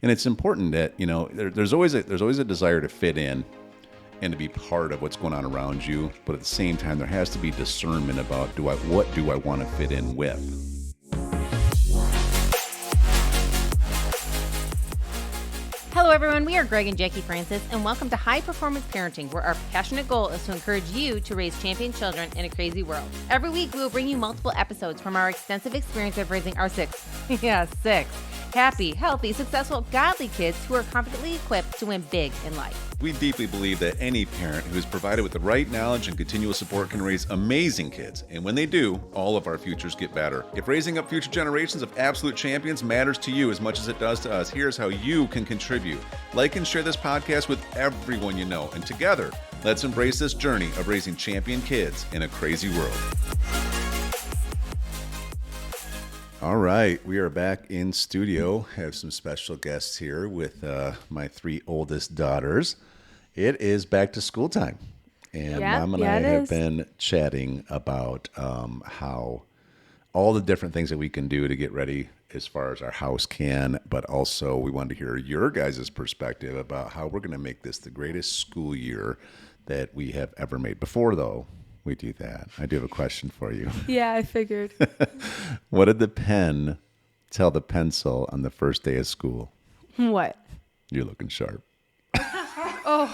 And it's important that, there's always a desire to fit in and to be part of what's going on around you. But at the same time, there has to be discernment about what do I want to fit in with? Hello, everyone. We are Greg and Jacquie Francis, and welcome to High Performance Parenting, where our passionate goal is to encourage you to raise champion children in a crazy world. Every week, we will bring you multiple episodes from our extensive experience of raising our six happy, healthy, successful, godly kids who are confidently equipped to win big in life. We deeply believe that any parent who is provided with the right knowledge and continual support can raise amazing kids. And when they do, all of our futures get better. If raising up future generations of absolute champions matters to you as much as it does to us, here's how you can contribute. Like and share this podcast with everyone you know. And together, let's embrace this journey of raising champion kids in a crazy world. All right, we are back in studio. Have some special guests here with my three oldest daughters. It is back to school time, and Mom and I have been chatting about how all the different things that we can do to get ready as far as our house can, but also we wanted to hear your guys' perspective about how we're going to make this the greatest school year that we have ever made. Before, though, we do that, I do have a question for you. Yeah, I figured. What did the pen tell the pencil on the first day of school? What? You're looking sharp. Oh.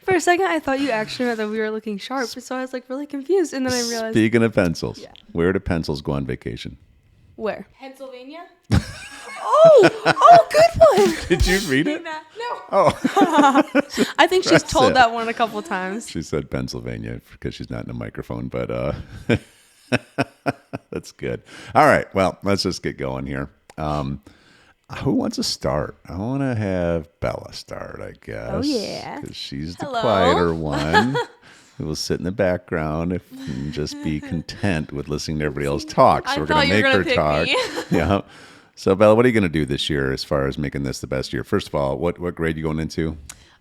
For a second, I thought you actually meant that we were looking sharp, so I was like really confused, and then I realized. Speaking of pencils, where do pencils go on vacation? Where? Pennsylvania. Oh, good one. Did you read it? No. Oh. I think she's told that one a couple times. She said Pennsylvania because she's not in a microphone, but that's good. All right, well, let's just get going here. Who wants to start? I want to have Bella start, I guess. Oh, yeah. Because she's the Hello. quieter one who will sit in the background and just be content with listening to everybody else talk. So we're going to make her talk. Yeah. So, Bella, what are you going to do this year as far as making this the best year? First of all, what grade are you going into?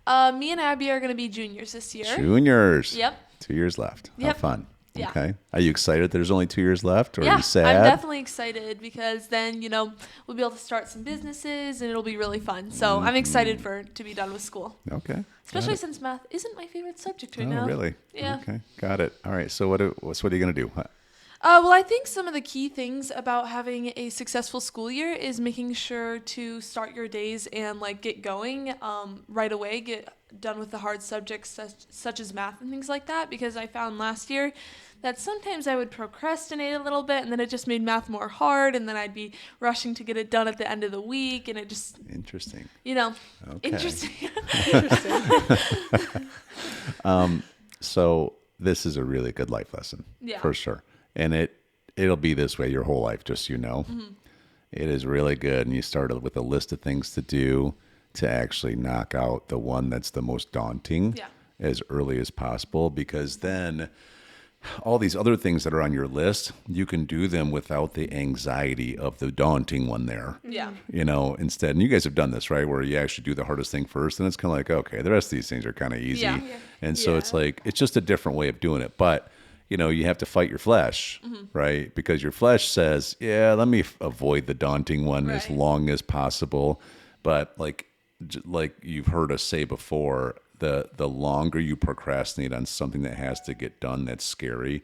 Me and Abby are going to be juniors this year. Juniors. Yep. 2 years left. Yep. Have fun. Yeah. Okay. Are you excited there's only 2 years left, or are Yeah, you sad? I'm definitely excited because then, we'll be able to start some businesses and it'll be really fun. So I'm excited to be done with school. Okay. Especially since math isn't my favorite subject right now. Oh, really? Yeah. Okay. Got it. All right. So what are you going to do? Well, I think some of the key things about having a successful school year is making sure to start your days and get going right away, get done with the hard subjects such as math and things like that, because I found last year that sometimes I would procrastinate a little bit and then it just made math more hard, and then I'd be rushing to get it done at the end of the week, and it just Interesting. Okay. Interesting. So this is a really good life lesson. Yeah. For sure. And it'll be this way your whole life, just so you know. Mm-hmm. It is really good. And you started with a list of things to do to actually knock out the one that's the most daunting as early as possible, because then all these other things that are on your list, you can do them without the anxiety of the daunting one there. Yeah. Instead, and you guys have done this, right? Where you actually do the hardest thing first, and it's kind of like, okay, the rest of these things are kind of easy. Yeah. And so it's like, it's just a different way of doing it. But you have to fight your flesh, right? Because your flesh says, yeah, let me avoid the daunting one as long as possible. But like you've heard us say before, the longer you procrastinate on something that has to get done that's scary,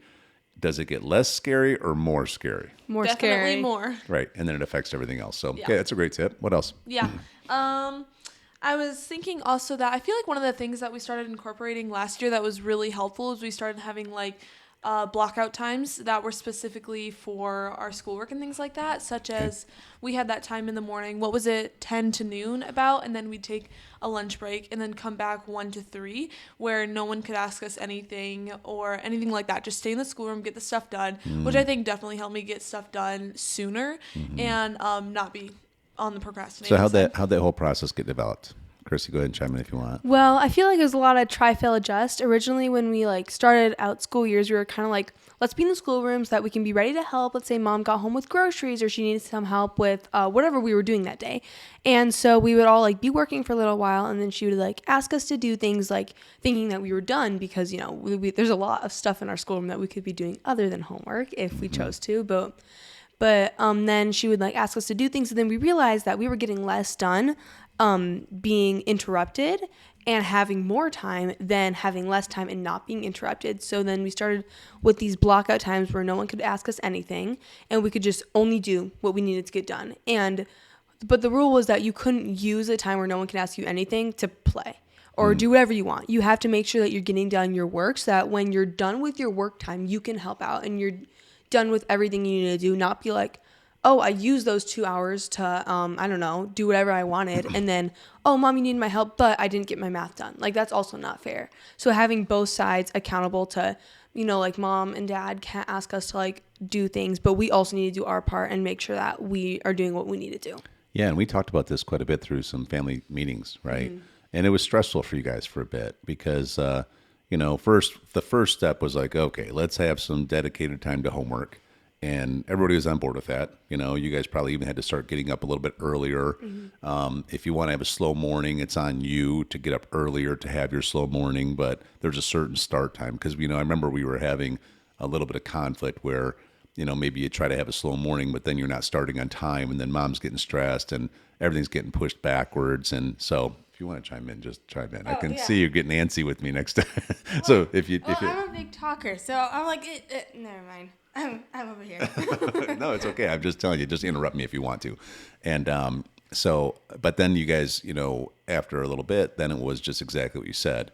does it get less scary or more scary? More Definitely scary. more. Right. And then it affects everything else. So, okay, that's a great tip. What else? Yeah. I was thinking also that I feel like one of the things that we started incorporating last year that was really helpful is we started having blockout times that were specifically for our schoolwork and things like that, such as we had that time in the morning, 10 to noon about, and then we'd take a lunch break and then come back 1 to 3 where no one could ask us anything or anything like that. Just stay in the schoolroom, get the stuff done, which I think definitely helped me get stuff done sooner and not be on the procrastination. So how'd that whole process get developed? Chrissy, go ahead and chime in if you want. Well, I feel like it was a lot of try, fail, adjust. Originally, when we started out school years, we were kind of like, let's be in the schoolroom so that we can be ready to help. Let's say mom got home with groceries or she needed some help with whatever we were doing that day. And so we would all be working for a little while, and then she would ask us to do things thinking that we were done because, there's a lot of stuff in our schoolroom that we could be doing other than homework if we chose to. But But then she would like ask us to do things, and then we realized that we were getting less done being interrupted and having more time than having less time and not being interrupted. So then we started with these block out times where no one could ask us anything, and we could just only do what we needed to get done. But the rule was that you couldn't use a time where no one can ask you anything to play or do whatever you want. You have to make sure that you're getting done your work so that when you're done with your work time, you can help out and you're done with everything you need to do. Not be like, oh, I used those 2 hours to, I don't know, do whatever I wanted. And then, oh, mom, you need my help, but I didn't get my math done. Like, that's also not fair. So having both sides accountable to, like mom and dad can't ask us to like do things, but we also need to do our part and make sure that we are doing what we need to do. Yeah, and we talked about this quite a bit through some family meetings, right? And it was stressful for you guys for a bit because, the first step was like, okay, let's have some dedicated time to homework. And everybody was on board with that. You guys probably even had to start getting up a little bit earlier. If you want to have a slow morning, it's on you to get up earlier to have your slow morning. But there's a certain start time because, I remember we were having a little bit of conflict where, maybe you try to have a slow morning, but then you're not starting on time. And then mom's getting stressed and everything's getting pushed backwards. And so if you want to chime in, just chime in. I can see you getting antsy with me next time. So if you... I'm a big talker, so I'm like, never mind. I'm over here. No, it's okay. I'm just telling you, just interrupt me if you want to. And but then you guys, after a little bit, then it was just exactly what you said.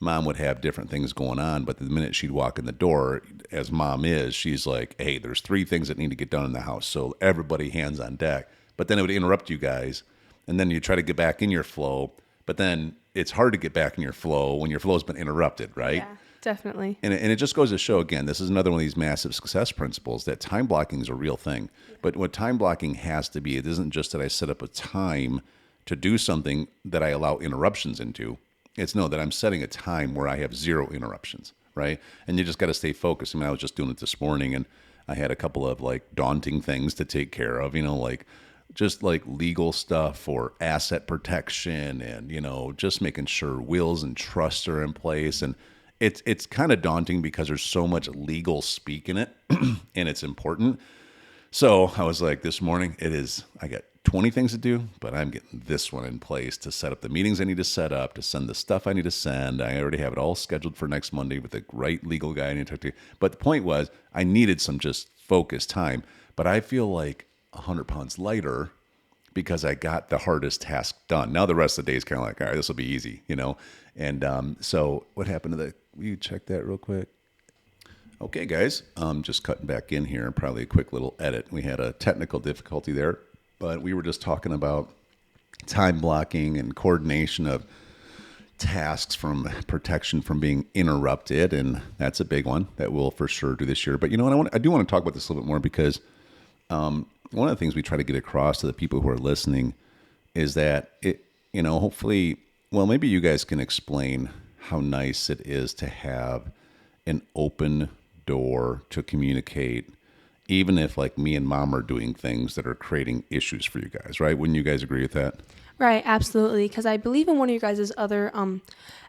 Mom would have different things going on, but the minute she'd walk in the door, as mom is, she's like, hey, there's 3 things that need to get done in the house. So everybody hands on deck. But then it would interrupt you guys. And then you try to get back in your flow. But then it's hard to get back in your flow when your flow's been interrupted, right? Yeah. Definitely. And it just goes to show, again, this is another one of these massive success principles that time blocking is a real thing. But what time blocking has to be, it isn't just that I set up a time to do something that I allow interruptions into. It's that I'm setting a time where I have 0 interruptions, right? And you just got to stay focused. I was just doing it this morning, and I had a couple of like daunting things to take care of, just like legal stuff or asset protection and, just making sure wills and trusts are in place. And it's kind of daunting because there's so much legal speak in it and it's important. So I was like, this morning I got 20 things to do, but I'm getting this one in place to set up the meetings I need to set up, to send the stuff I need to send. I already have it all scheduled for next Monday with the right legal guy I need to talk to. But the point was I needed some just focused time, but I feel like 100 pounds lighter because I got the hardest task done. Now the rest of the day is kind of like, all right, this will be easy, And so what happened to will you check that real quick? Okay, guys, just cutting back in here, probably a quick little edit. We had a technical difficulty there, but we were just talking about time blocking and coordination of tasks from protection from being interrupted, and that's a big one that we'll for sure do this year. But I do want to talk about this a little bit more because one of the things we try to get across to the people who are listening is that hopefully, well, maybe you guys can explain how nice it is to have an open door to communicate, even if like me and mom are doing things that are creating issues for you guys, right? Wouldn't you guys agree with that? Right, absolutely. Because I believe in one of your guys' other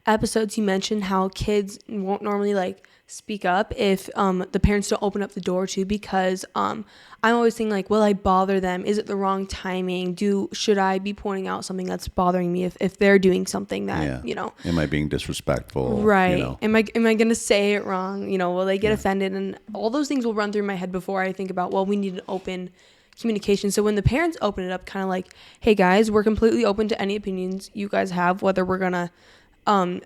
episodes, you mentioned how kids won't normally like speak up if the parents don't open up the door to, because I'm always thinking like, will I bother them? Is it the wrong timing? Should I be pointing out something that's bothering me if they're doing something that, Am I being disrespectful? Right. Am I going to say it wrong? Will they get offended? And all those things will run through my head before I think about, well, we need an open communication. So when the parents open it up, kind of like, hey guys, we're completely open to any opinions you guys have, whether we're going to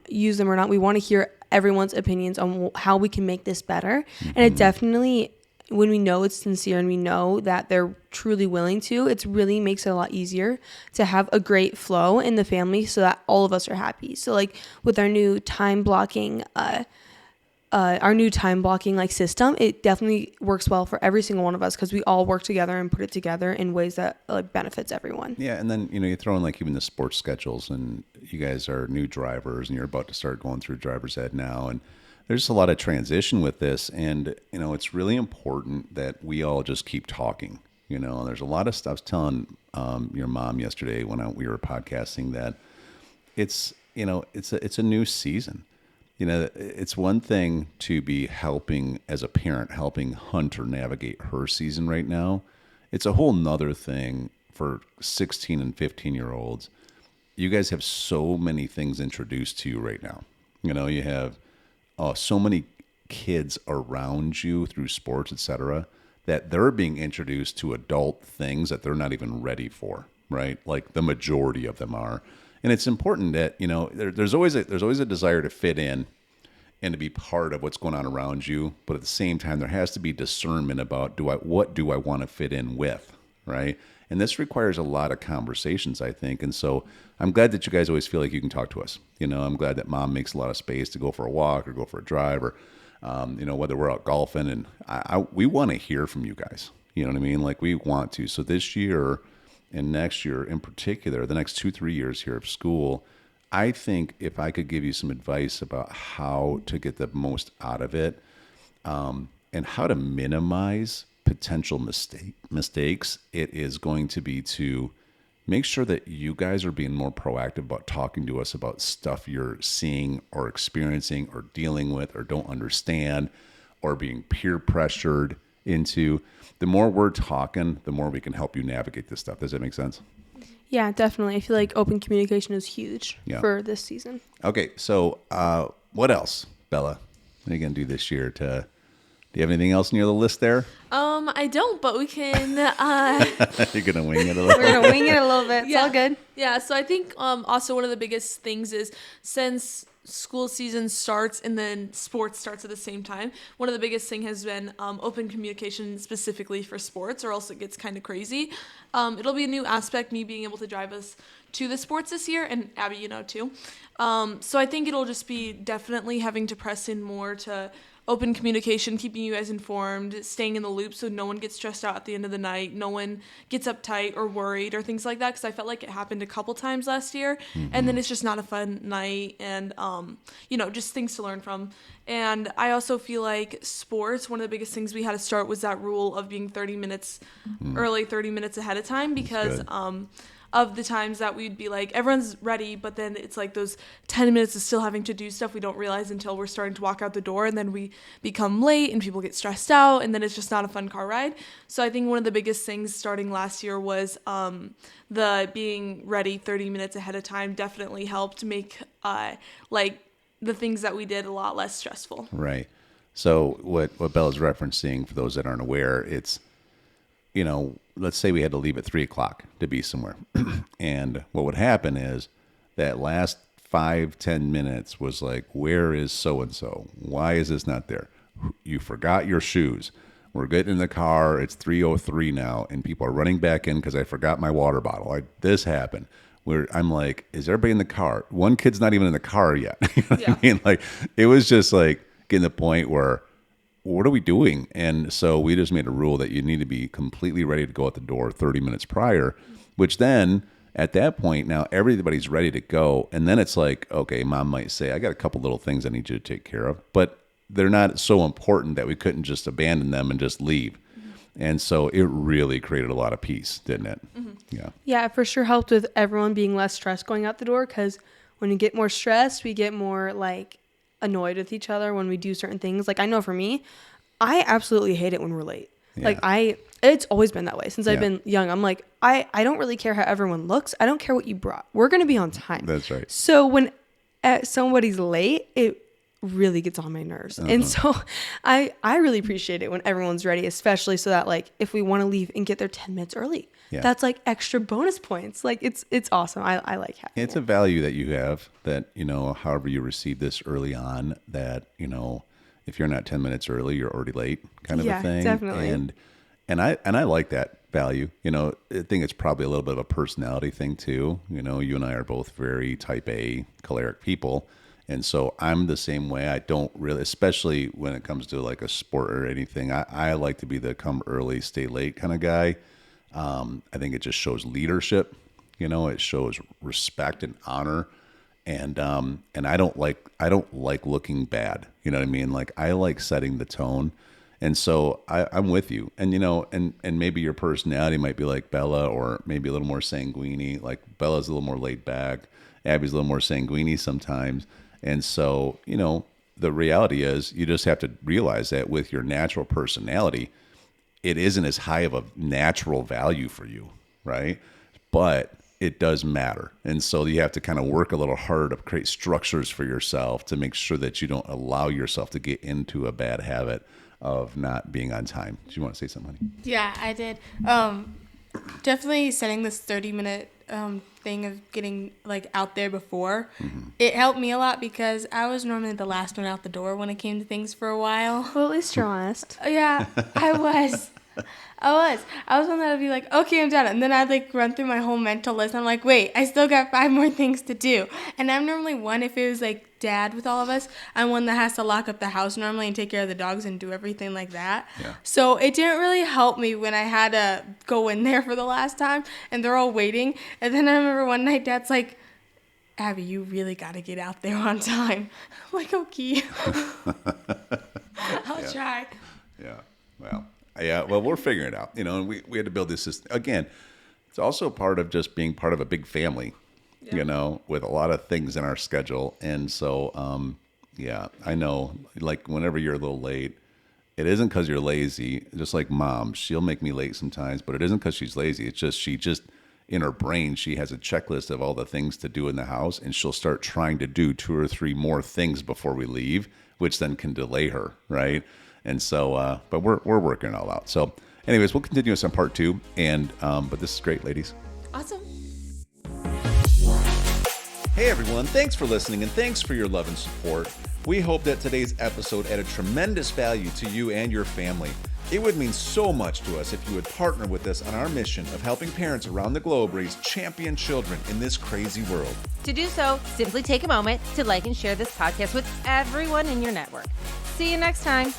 use them or not. We want to hear everyone's opinions on how we can make this better. Mm-hmm. And it definitely, when we know it's sincere and we know that they're truly willing to, it really makes it a lot easier to have a great flow in the family so that all of us are happy. So like with our new time blocking like system, it definitely works well for every single one of us because we all work together and put it together in ways that like benefits everyone. Yeah, and then you throw in like even the sports schedules, and you guys are new drivers and you're about to start going through driver's ed now, and there's just a lot of transition with this, and it's really important that we all just keep talking. There's a lot of stuff. I was telling your mom yesterday when we were podcasting that it's a new season. You know, it's one thing to be helping as a parent, helping Hunter navigate her season right now. It's a whole nother thing for 16 and 15-year-olds. You guys have so many things introduced to you right now. You know, you have so many kids around you through sports, etc., that they're being introduced to adult things that they're not even ready for, right? Like the majority of them are. And it's important that, you know, there's always a desire to fit in and to be part of what's going on around you, but at the same time there has to be discernment about what do I want to fit in with, right? And this requires a lot of conversations, I think. And so I'm glad that you guys always feel like you can talk to us. You know, I'm glad that mom makes a lot of space to go for a walk or go for a drive or, you know, whether we're out golfing. And we want to hear from you guys. You know what I mean? Like we want to. So this year and next year in particular, the next 2-3 years here of school, I think if I could give you some advice about how to get the most out of it and how to minimize potential mistakes, it is going to be to make sure that you guys are being more proactive about talking to us about stuff you're seeing or experiencing or dealing with or don't understand or being peer pressured into. The more we're talking, the more we can help you navigate this stuff. Does that make sense? Yeah, definitely. I feel like open communication is huge for this season. Okay, so what else, Bella? What are you going to do this year to... Do you have anything else near the list there? I don't, but we can. You're gonna wing it a little. We're gonna wing it a little bit. It's all good. Yeah. So I think also one of the biggest things is since school season starts and then sports starts at the same time, one of the biggest thing has been open communication specifically for sports, or else it gets kind of crazy. It'll be a new aspect, me being able to drive us to the sports this year, and Abby, you know, too. So I think it'll just be definitely having to press in more to open communication, keeping you guys informed, staying in the loop so no one gets stressed out at the end of the night, no one gets uptight or worried or things like that, because I felt like it happened a couple times last year, and then it's just not a fun night, and you know, just things to learn from. And I also feel like sports, one of the biggest things we had to start was that rule of being 30 minutes early, 30 minutes ahead of time, because of the times that we'd be like, everyone's ready, but then it's like those 10 minutes of still having to do stuff we don't realize until we're starting to walk out the door, and then we become late and people get stressed out, and then it's just not a fun car ride. So I think one of the biggest things starting last year was the being ready 30 minutes ahead of time definitely helped make like the things that we did a lot less stressful. Right. So what Bella's referencing, for those that aren't aware, it's, you know, let's say we had to leave at 3:00 to be somewhere. And what would happen is that last 5-10 minutes was like, where is so-and-so? Why is this not there? You forgot your shoes. We're getting in the car. It's 3:03 now, and people are running back in because I forgot my water bottle. This happened. I'm like, is everybody in the car? One kid's not even in the car yet. You know what I mean? Like, it was just like getting to the point where, what are we doing? And so we just made a rule that you need to be completely ready to go out the door 30 minutes prior, which then at that point, now everybody's ready to go. And then it's like, okay, mom might say, I got a couple little things I need you to take care of, but they're not so important that we couldn't just abandon them and just leave. And so it really created a lot of peace, didn't it? Yeah. Yeah, it for sure helped with everyone being less stressed going out the door, because when you get more stressed, we get more like annoyed with each other when we do certain things. Like, I know for me, I absolutely hate it when we're late. Yeah. Like, it's always been that way since I've been young. I'm like, I don't really care how everyone looks. I don't care what you brought. We're going to be on time. That's right. So when somebody's late, it really gets on my nerves. And so I really appreciate it when everyone's ready, especially so that, like, if we want to leave and get there 10 minutes early, that's like extra bonus points. Like, it's awesome. I like having it's a value that you have, that, you know, however you receive this early on, that, you know, if you're not 10 minutes early, you're already late, kind of a thing. Definitely. And I like that value. You know, I think it's probably a little bit of a personality thing too. You know, you and I are both very type A choleric people. And so I'm the same way. I don't really, especially when it comes to like a sport or anything, I like to be the come early, stay late kind of guy. I think it just shows leadership. You know, it shows respect and honor. And I don't like looking bad. You know what I mean? Like, I like setting the tone. And so I'm with you. And, you know, and maybe your personality might be like Bella, or maybe a little more sanguine. Like, Bella's a little more laid back. Abby's a little more sanguine sometimes. And so, the reality is you just have to realize that with your natural personality, it isn't as high of a natural value for you, right? But it does matter. And so you have to kind of work a little harder to create structures for yourself to make sure that you don't allow yourself to get into a bad habit of not being on time. Do you want to say something, honey? Yeah, I did. Definitely setting this 30-minute thing of getting like out there before. It helped me a lot because I was normally the last one out the door when it came to things for a while. Well, at least you're honest. Yeah, I was. I was one that would be like, okay, I'm done. And then I'd like run through my whole mental list. I'm like, wait, I still got 5 more things to do. And I'm normally one, if it was like dad with all of us, I'm one that has to lock up the house normally and take care of the dogs and do everything like that. Yeah. So it didn't really help me when I had to go in there for the last time and they're all waiting. And then I remember one night dad's like, Abby, you really got to get out there on time. I'm like, okay. I'll try. Yeah. Well. Yeah, well, we're figuring it out, and we had to build this system. Again, it's also part of just being part of a big family, with a lot of things in our schedule. And so, I know, like, whenever you're a little late, it isn't because you're lazy. Just like mom, she'll make me late sometimes, but it isn't because she's lazy. It's just she in her brain, she has a checklist of all the things to do in the house, and she'll start trying to do 2 or 3 more things before we leave, which then can delay her, right? And so, but we're working it all out. So anyways, we'll continue this on part 2. And, but this is great, ladies. Awesome. Hey everyone, thanks for listening and thanks for your love and support. We hope that today's episode added tremendous value to you and your family. It would mean so much to us if you would partner with us on our mission of helping parents around the globe raise champion children in this crazy world. To do so, simply take a moment to like and share this podcast with everyone in your network. See you next time.